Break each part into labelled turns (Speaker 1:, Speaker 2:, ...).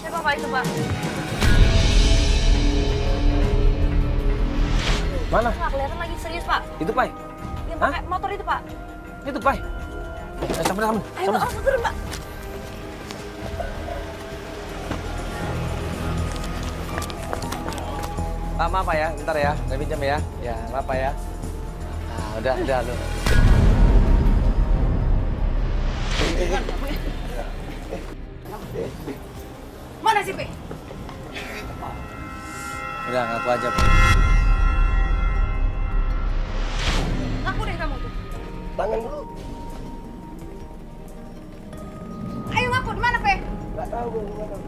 Speaker 1: Siapa Pak itu, Pak?
Speaker 2: Mana?
Speaker 1: Pak, kelihatan lagi serius, Pak.
Speaker 2: Itu, Pai.
Speaker 1: Yang pakai motor itu, Pak.
Speaker 2: Itu, Pai. Sampai.
Speaker 1: Ayo, Pak, langsung turun, Pak.
Speaker 2: Pak, maaf Pak ya, bentar ya. Saya pinjam ya. Ya, maaf Pak ya. Nah, udah lu.
Speaker 1: Mana sih, Pe?
Speaker 2: Udah, ngaku aja, Pak.
Speaker 1: Ngaku deh kamu tuh.
Speaker 3: Tangan dulu.
Speaker 1: Ayo ngaku, di mana, Pe?
Speaker 3: Nggak tahu gue, nggak tahu.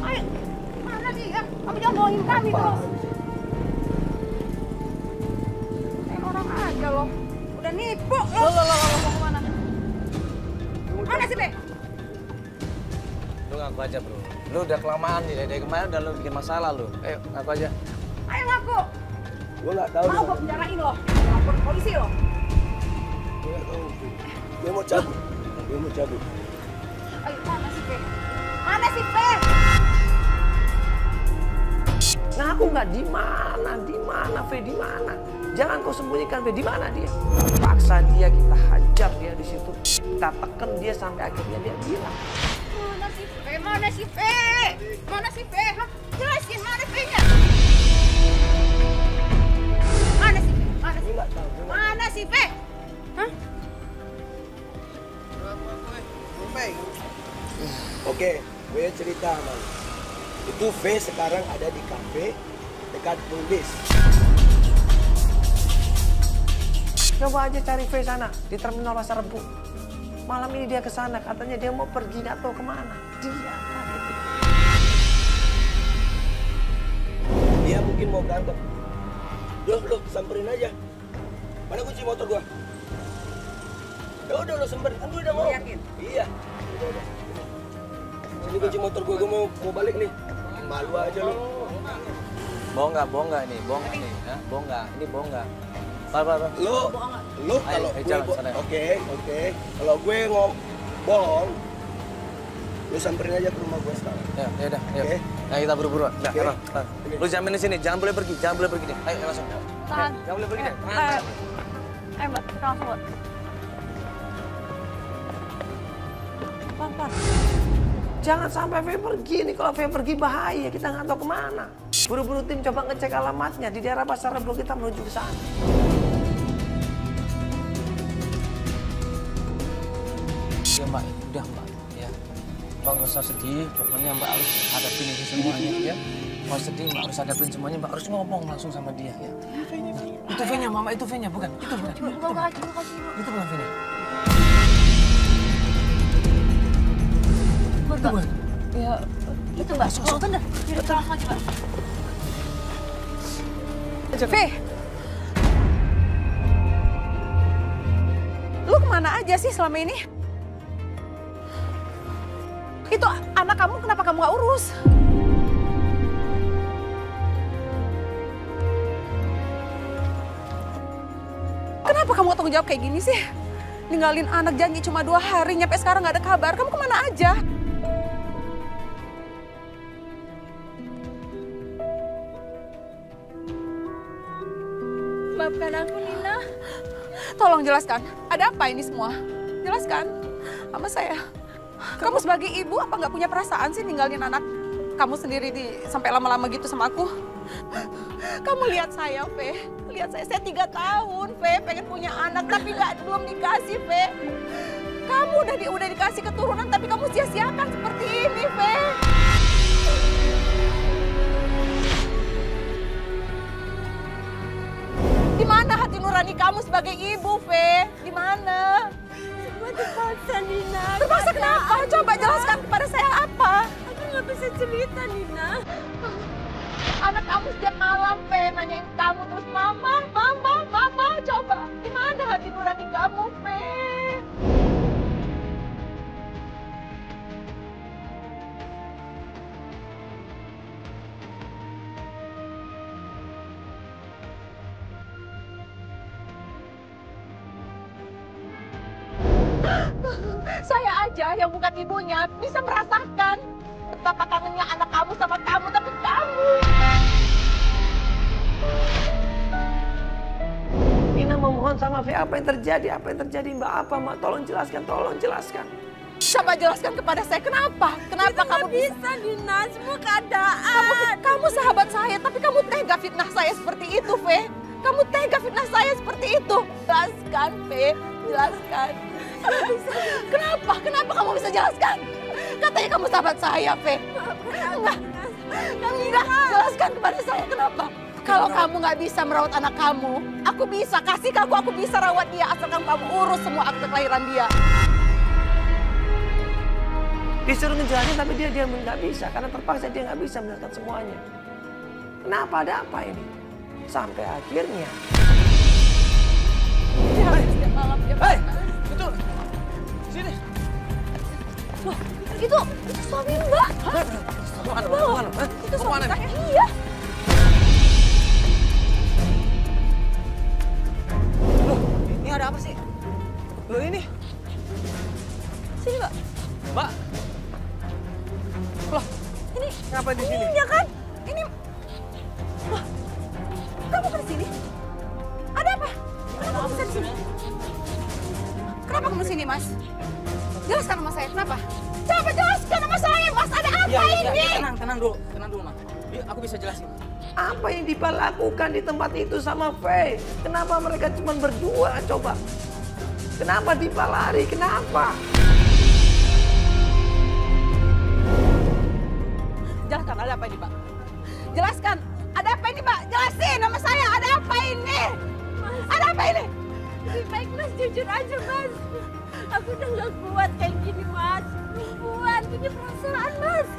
Speaker 1: Ayo. Mana dia? Kamu jangan bohongin kami, dong. Kayak orang aja loh. Udah nipu loh. Loh, mau kemana? Mana sih, Pe?
Speaker 2: Lu ngaku aja, Bro. Lu udah kelamaan nih, dari kemarin udah lu bikin masalah lu. Ayo, ngaku aja.
Speaker 1: Ayo ngaku.
Speaker 3: Gue nggak tahu.
Speaker 1: Mau gue penjarain loh. Lapor polisi loh.
Speaker 3: Gue nggak tahu. Gue mau cabut. Gue mau cabut.
Speaker 1: Ayo, mana sih, Pe? Mana sih, Pe?
Speaker 2: Ngaku nggak di mana, Fe, di mana? Jangan kau sembunyikan, Fe, di mana dia? Paksa dia, kita hajar dia di situ. Kita tekan dia sampai akhirnya dia bilang.
Speaker 1: Mana sih, Pe? Mana sih, Pe? Mana sih, Pe? Hah? Jelasin, mana Pe-nya? Mana sih, Pe? Mana sih?
Speaker 3: Gue nggak tahu.
Speaker 1: Mana sih, Pe? Hah?
Speaker 3: Oke, gue cerita, man. Itu V sekarang ada di kafe dekat Bugis.
Speaker 2: Coba aja cari V sana, di terminal Pasar Rebo. Malam ini dia ke sana, katanya dia mau pergi, nggak tahu kemana. Dia kan itu.
Speaker 3: Dia mungkin mau berantem. Lo samperin aja. Mana kunci motor gua? Ya udah lo samperin, kan gue udah mau.
Speaker 1: Yakin?
Speaker 3: Iya. Udah. Ini kunci motor gua mau balik nih. Malu aja lo.
Speaker 2: Bohong nggak ini, bohong nih, ya? Bohong nggak, ini bohong nggak. Pak.
Speaker 3: Lo kalau
Speaker 2: ayo,
Speaker 3: gue
Speaker 2: jalan sana.
Speaker 3: oke. Kalau gue bohong, lo samperin aja ke rumah gue sekarang.
Speaker 2: Ya udah, ayo.
Speaker 3: Oke.
Speaker 2: Nah, kita buru-buru. Nah,
Speaker 3: Oke.
Speaker 2: Tahan. Lu jamin di sini, jangan boleh pergi deh. Ayo langsung.
Speaker 1: Tahan.
Speaker 2: Jangan boleh pergi deh.
Speaker 1: Ayo, Mbak. Kita langsung, Mbak.
Speaker 2: Pelan-pelan. Jangan sampai V pergi nih. Kalau V pergi bahaya, kita nggak tahu kemana. Buru-buru tim coba ngecek alamatnya di daerah Pasar Rebo, kita menuju ke sana. Ya Mbak, udah Mbak. Ya, Mbak nggak usah sedih. Pokoknya Mbak harus hadapin ini semuanya ya. Mau sedih Mbak harus hadapin semuanya. Mbak harus ngomong langsung sama dia ya. Itu V-nya, Mama, itu V-nya, bukan? Itu bukan. Itu bukan V-nya. Itu bukan.
Speaker 1: Ya, itu Mbak. Oh, bener. Yaudah, kita langsung aja, Mbak. V, lu kemana aja sih selama ini? Itu anak kamu kenapa kamu gak urus? Kenapa kamu gak tanggung jawab kayak gini sih? Ninggalin anak janji cuma 2 hari, nyampe sekarang gak ada kabar. Kamu kemana aja? Maafkan aku, Nina. Tolong jelaskan, ada apa ini semua? Jelaskan sama saya. Kamu sebagai ibu apa nggak punya perasaan sih ninggalin anak kamu sendiri sampai lama-lama gitu sama aku? Kamu lihat saya, Fe. Lihat saya 3 tahun, Fe. Pengen punya anak tapi belum dikasih, Fe. Kamu udah dikasih keturunan tapi kamu sia-siakan seperti ini, Fe. Di mana hati nurani kamu sebagai ibu, Fe? Di mana?
Speaker 4: Semua terpaksa, Nina.
Speaker 1: Terpaksa kenapa? Coba jelaskan kepada saya apa?
Speaker 4: Aku nggak bisa cerita, Nina.
Speaker 1: Anak kamu setiap malam, Fe, nanyain kamu terus, Mama. Coba, di mana hati nurani kamu, Fe? Saya aja yang bukan ibunya bisa merasakan betapa kangennya anak kamu sama kamu, tapi kamu.
Speaker 3: Nina memohon sama Fe, apa yang terjadi? Apa yang terjadi Mbak? Apa Mbak? Tolong jelaskan, tolong jelaskan.
Speaker 1: Coba jelaskan kepada saya kenapa? Kenapa kamu
Speaker 4: bisa Nina, semua keadaan.
Speaker 1: Kamu sahabat saya, tapi kamu tega fitnah saya seperti itu, Fe. Kamu tega fitnah saya seperti itu. Jelaskan, Fe. Jelaskan. Kenapa? Kenapa kamu bisa jelaskan? Katanya kamu sahabat saya, Fe. Enggak. Jelaskan kepada saya kenapa? Kalau kamu nggak bisa merawat anak kamu, aku bisa kasih aku bisa rawat dia asalkan kamu urus semua akte kelahiran dia.
Speaker 3: Disuruh ngejalanin tapi dia nggak bisa karena terpaksa dia nggak bisa melakukan semuanya. Kenapa, ada apa ini? Sampai akhirnya.
Speaker 1: Setiap malam dia.
Speaker 2: Hei, itu sini.
Speaker 1: Loh, itu suami Mbak.
Speaker 2: Kemana?
Speaker 1: Itu suami saya. Iya.
Speaker 2: Loh, ini ada apa sih? Loh ini.
Speaker 1: Sini, Mbak.
Speaker 2: Mbak. Loh,
Speaker 1: Ini
Speaker 2: ngapain di sini?
Speaker 1: Iya kan? Ini. Wah, kamu ke sini? Ada apa? Kenapa kamu bisa di sini? Kenapa kamu sini, Mas? Jelaskan sama saya, kenapa? Coba jelaskan sama saya, Mas. Ada apa ini?
Speaker 2: Tenang dulu, Mas. Aku bisa jelasin.
Speaker 3: Apa yang Dipa lakukan di tempat itu sama Fe? Kenapa mereka cuma berdua coba? Kenapa Dipa lari? Kenapa?
Speaker 1: Jelaskan, ada apa ini, Pak? Jelaskan, ada apa ini, Pak? Jelasin sama saya, ada apa ini? Ada apa ini?
Speaker 4: Lebih baik Mas jujur aja Mas. Aku udah gak kuat kayak gini Mas. Perempuan, punya perasaan Mas.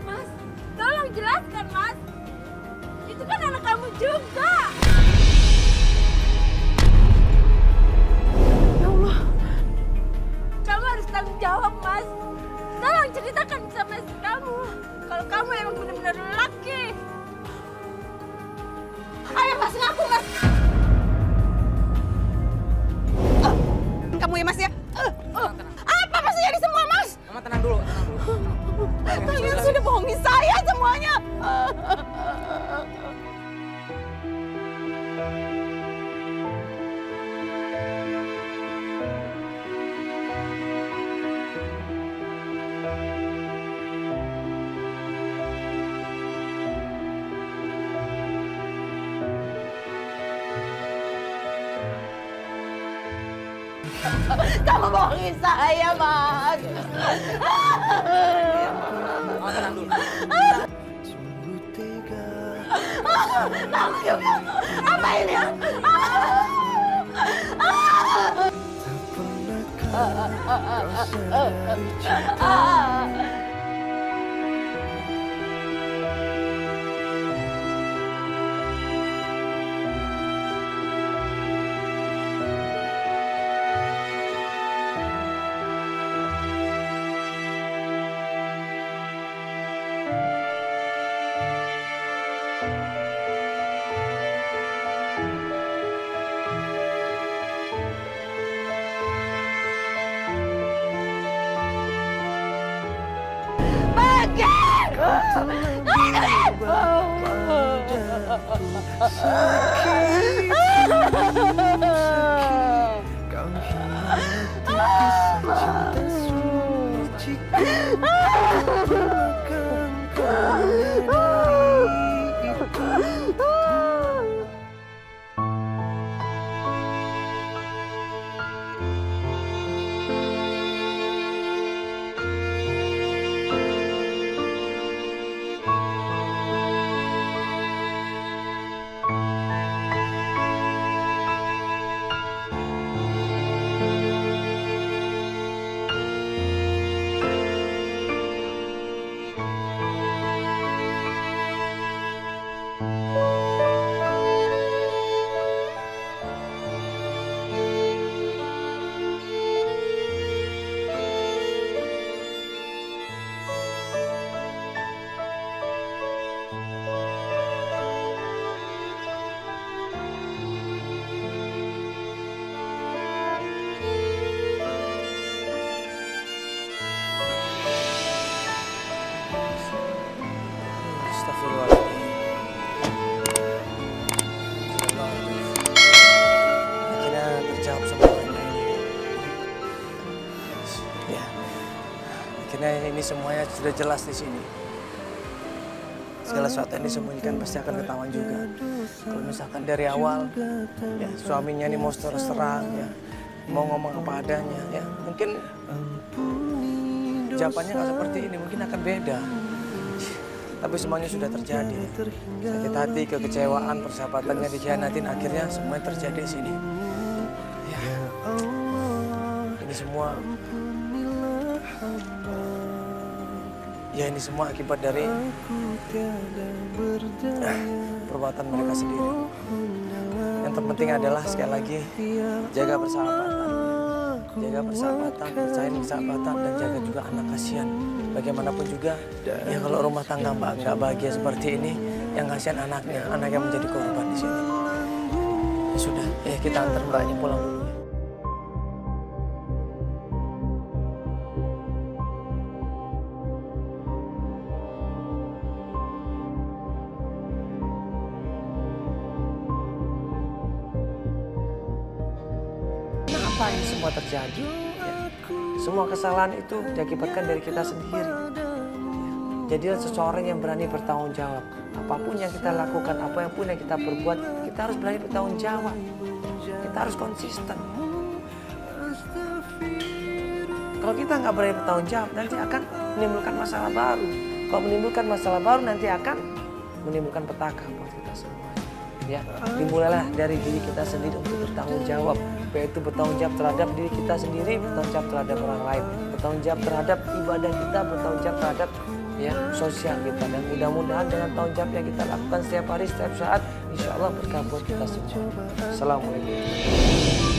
Speaker 4: Mas, tolong jelaskan Mas. Itu kan anak kamu juga.
Speaker 1: Ya Allah.
Speaker 4: Kamu harus tanggung jawab Mas. Tolong ceritakan sama istri kamu. Kalau kamu emang benar-benar laki.
Speaker 1: Ayo, Mas, ngaku, Mas. Kamu ya, Mas, ya? Apa maksudnya ini semua, Mas?
Speaker 2: Mama tenang dulu.
Speaker 1: Kalian sudah bohongi saya semuanya. Kamu bohongin saya, Mas.
Speaker 2: Mama tenang dulu.
Speaker 1: Kamu juga. Apa ini?
Speaker 2: akhirnya ini semuanya sudah jelas di sini. Segala sesuatu yang disembunyikan pasti akan ketahuan juga. Kalau misalkan dari awal, ya suaminya ini mau terus terang, ya mau ngomong apa adanya, ya mungkin jawabannya nggak seperti ini, mungkin akan beda. Tapi semuanya sudah terjadi. Sakit hati, kekecewaan, persahabatannya dikhianatin, akhirnya semuanya terjadi di sini. Ya. Ini semua, ya ini semua akibat dari perbuatan mereka sendiri. Yang terpenting adalah sekali lagi jaga persahabatan, percayain persahabatan, dan jaga juga anak. Kasihan bagaimanapun juga, ya kalau rumah tangga mbak nggak bahagia seperti ini, yang kasihan anaknya, anak yang menjadi korban di sini. Ya sudah, ya kita antar mbaknya pulang dulu. Kenapa ini semua terjadi? Ya. Semua kesalahan itu diakibatkan dari kita sendiri. Ya. Jadilah seseorang yang berani bertanggung jawab. Apapun yang kita lakukan, apapun yang kita perbuat, kita harus berani bertanggung jawab. Kita harus konsisten. Kalau kita nggak berani bertanggung jawab, nanti akan menimbulkan masalah baru. Kalau menimbulkan masalah baru, nanti akan menimbulkan petaka buat kita semua. Ya, dimulailah dari diri kita sendiri untuk bertanggung jawab, yaitu bertanggung jawab terhadap diri kita sendiri, bertanggung jawab terhadap orang lain, bertanggung jawab terhadap ibadah kita, bertanggung jawab terhadap ya sosial kita, dan mudah-mudahan dengan tanggung jawab yang kita lakukan setiap hari, setiap saat, insya Allah berkah buat kita semua. Assalamualaikum.